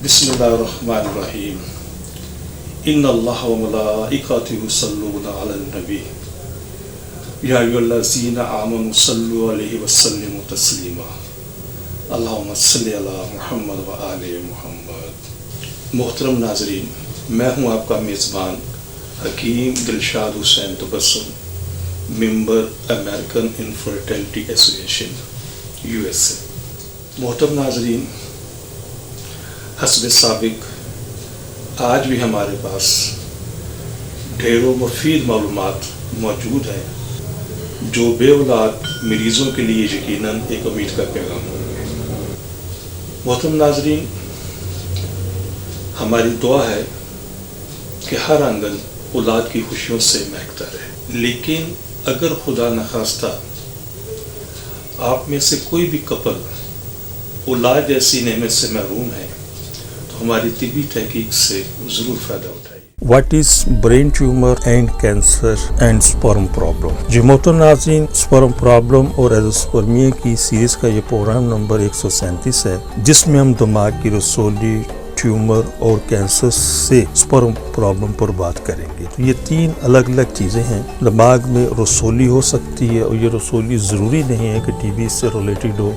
बिस्मिल्लाहिर्रहमानिर्रहीम। इन्नल्लाह व मलाइकतहु युसल्लूना अलन नबी या अय्युहल्लज़ीना आमनु सल्लु अलैहि व सल्लिमु तस्लीमा। अल्लाहुम्मा सल्लि अला मुहम्मद व आले मुहम्मद। मोहतरम नाज़रीन, मैं हूँ आपका मेज़बान Hakeem Dilshad Hussain Tabassum, member American infertility association USA। मोहतरम नाज़रीन, हस्ब साबिक आज भी हमारे पास ढेरों मुफीद मालूमात मौजूद हैं जो बेऔलाद मरीज़ों के लिए यकीनन एक उम्मीद का पैगाम होंगे। मोहतरम नाज़रीन, हमारी दुआ है कि हर आंगन औलाद की खुशियों से महकता रहे, लेकिन अगर खुदा न खास्ता आप में से कोई भी कपल औलाद जैसी नेमत से महरूम है तो हमारी तिबी तहकीक से ज़रूर फ़ायदा उठाइए। What is brain tumor and cancer and sperm problem? जी मोहतरम नाज़रीन, स्पर्म प्रॉब्लम और एज़ोस्पर्मिया की सीरीज़ का ये प्रोग्राम नंबर 137 है, जिसमें हम दिमाग की रसौली, ट्यूमर और कैंसर से स्पर्म प्रॉब्लम पर बात करेंगे। तो ये तीन अलग अलग चीज़ें हैं। दिमाग में रसौली हो सकती है और ये रसौली ज़रूरी नहीं है कि टीबी से रिलेटेड हो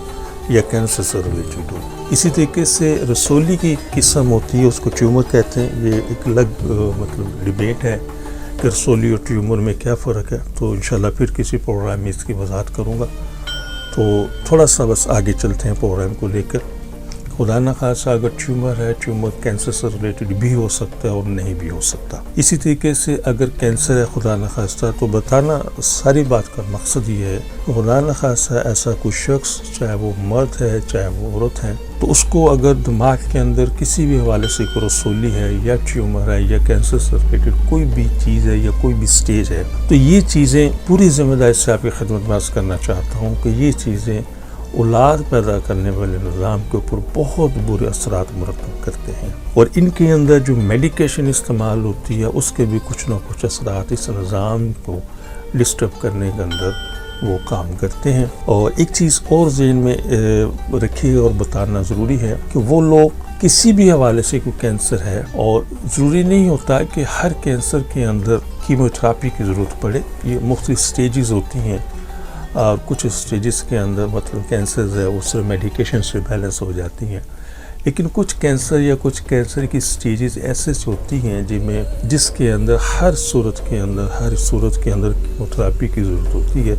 या कैंसर से रिलेटेड हो। इसी तरीके से रसौली की किस्म होती है, उसको ट्यूमर कहते हैं। ये एक अलग मतलब डिबेट है कि रसौली और ट्यूमर में क्या फ़र्क है, तो इंशाल्लाह फिर किसी प्रोग्राम में इसकी वजाहत करूँगा। तो थोड़ा सा बस आगे चलते हैं प्रोग्राम को लेकर। खुदा न खासा अगर ट्यूमर है, ट्यूमर कैंसर से रिलेटेड भी हो सकता है और नहीं भी हो सकता। इसी तरीके से अगर कैंसर है खुदा न खासा, तो बताना सारी बात का मकसद ये है, खुदा न खासा ऐसा कोई शख्स, चाहे वो मर्द है चाहे वो औरत है, तो उसको अगर दिमाग के अंदर किसी भी हवाले से कोई रसौली है या ट्यूमर है या कैंसर से रिलेटेड कोई भी चीज़ है या कोई भी स्टेज है, तो ये चीज़ें पूरी जिम्मेदारी से आपकी खिदमत में अर्ज़ करना चाहता हूँ कि ये चीज़ें औलाद पैदा करने वाले निज़ाम के ऊपर बहुत बुरे असरात मुरतब करते हैं और इनके अंदर जो मेडिकेशन इस्तेमाल होती है उसके भी कुछ ना कुछ असरात इस निज़ाम को डिस्टर्ब करने के अंदर वो काम करते हैं। और एक चीज़ और ज़हन में रखिए और बताना ज़रूरी है कि वो लोग किसी भी हवाले से कोई कैंसर है, और ज़रूरी नहीं होता कि हर कैंसर के अंदर कीमोथेरेपी की ज़रूरत पड़े। ये मुख्तलिफ स्टेजेस होती हैं और कुछ स्टेजेस के अंदर मतलब कैंसर है वो सिर्फ मेडिकेशन से बैलेंस हो जाती हैं, लेकिन कुछ कैंसर या कुछ कैंसर की स्टेजेस ऐसे होती हैं जिसके अंदर हर सूरत के अंदर कीमोथेरेपी की ज़रूरत होती है।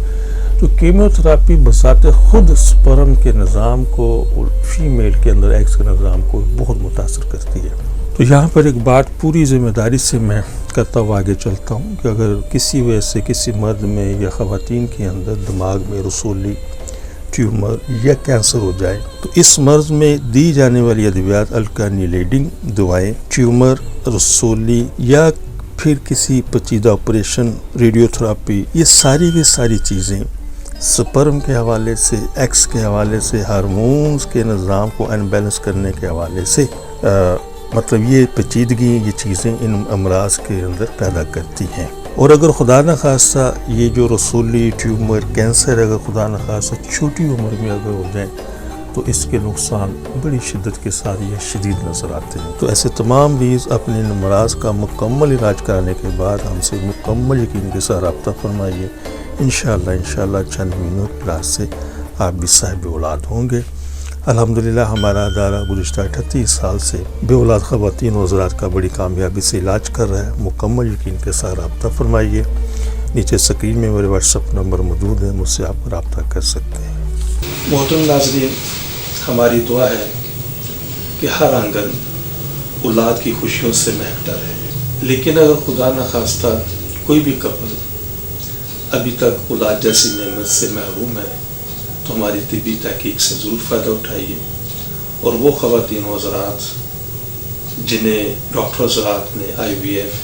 तो कीमोथेरेपी बसाते खुद स्पर्म के निज़ाम को और फीमेल के अंदर एग्स के निज़ाम को बहुत मुतासर करती है। तो यहाँ पर एक बात पूरी ज़िम्मेदारी से मैं करता हुआ आगे चलता हूँ कि अगर किसी वजह से किसी मर्द में या ख़वातीन के अंदर दिमाग में रसौली, ट्यूमर या कैंसर हो जाए, तो इस मर्ज में दी जाने वाली अद्वियात अल्कानिलेटिंग दवाएँ, ट्यूमर, रसौली या फिर किसी पेचीदा ऑपरेशन, रेडियोथेरेपी, ये सारी की सारी चीज़ें स्पर्म के हवाले से, एक्स के हवाले से, हार्मोन्स के निज़ाम को अनबैलेंस करने के हवाले से मतलब ये पेचीदगी, ये चीज़ें इन अमराज के अंदर पैदा करती हैं। और अगर खुदा न खासा ये जो रसौली, ट्यूमर, कैंसर अगर खुदा न खासा छोटी उम्र में अगर हो जाए तो इसके नुकसान बड़ी शिद्दत के साथ ये शदीद नज़र आते हैं। तो ऐसे तमाम मरीज़ अपने अमराज का मुकम्मल इलाज कराने के बाद हमसे मुकम्मल यकीन के साथ रब्ता फरमाइए। इंशाअल्लाह चंद महीनों के इलाज से आप भी साहिब औलाद होंगे। अल्हम्दुलिल्लाह हमारा अदारा गुज़िश्ता 38 साल से बेऔलाद ख़वातीन और हज़रात का बड़ी कामयाबी से इलाज कर रहा है। मुकम्मल यकीन के साथ रब्ता फरमाइए। नीचे स्क्रीन में मेरे व्हाट्सएप नंबर मौजूद है, मुझसे आप रब्ता कर सकते हैं। मोहतरम नाज़रीन, हमारी दुआ है कि हर आंगन औलाद की खुशियों से महकता रहे, लेकिन अगर खुदा न खास्ता कोई भी कपल अभी तक औलाद जैसी नेमत से महरूम है तो हमारी तिब्बी तहकीक से ज़रूर फ़ायदा उठाइए। और वो ख़वातीन व हज़रात जिन्हें डॉक्टर हज़रात ने IVF,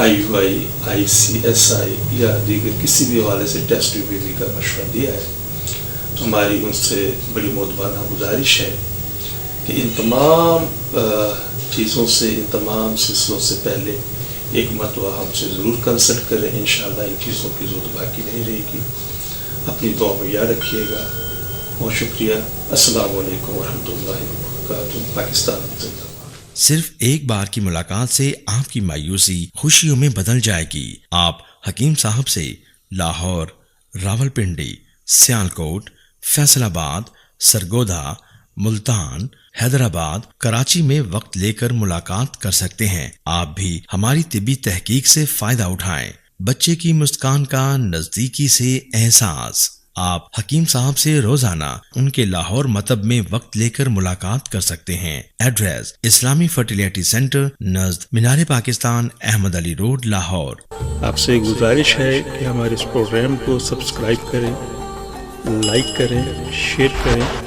IUI, ICSI या दीगर किसी भी हवाले से टेस्ट बेबी का मशवरा दिया है, तो हमारी उनसे बड़ी मोहब्बाना गुजारिश है कि इन तमाम चीज़ों से, इन तमाम सिलसिलों से पहले एक मरतबा हमसे ज़रूर कंसल्ट करें। इंशाअल्लाह इन चीज़ों की ज़रूरत बाकी नहीं रहेगी। अपनी दुआ में याद रखिएगा। बहुत शुक्रिया। अस्सलामु अलैकुम व रहमतुल्लाहि व बरकातहू। وبرکاتہ۔ پاکستان زندہ باد۔ صرف ایک بار کی ملاقات سے آپ کی مایوسی خوشیوں میں بدل جائے گی۔ آپ حکیم صاحب سے لاہور، راولپنڈی، سیالکوٹ، فیصل آباد، سرگودا، ملتان، حیدرآباد، کراچی میں وقت لے کر ملاقات کر سکتے ہیں۔ آپ بھی ہماری طبی تحقیق سے فائدہ اٹھائیں۔ بچے کی مسکان کا نزدیکی سے احساس۔ آپ حکیم صاحب سے روزانہ ان کے لاہور مطب میں وقت لے کر ملاقات کر سکتے ہیں۔ ایڈریس اسلامی فرٹیلیٹی سینٹر نزد مینار پاکستان، احمد علی روڈ، لاہور۔ آپ سے گزارش ہے کہ ہمارے اس پروگرام کو سبسکرائب کریں، لائک کریں، شیئر کریں،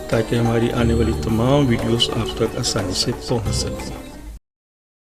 تاکہ ہماری آنے والی تمام ویڈیوز آپ تک آسانی سے پہنچ سکیں۔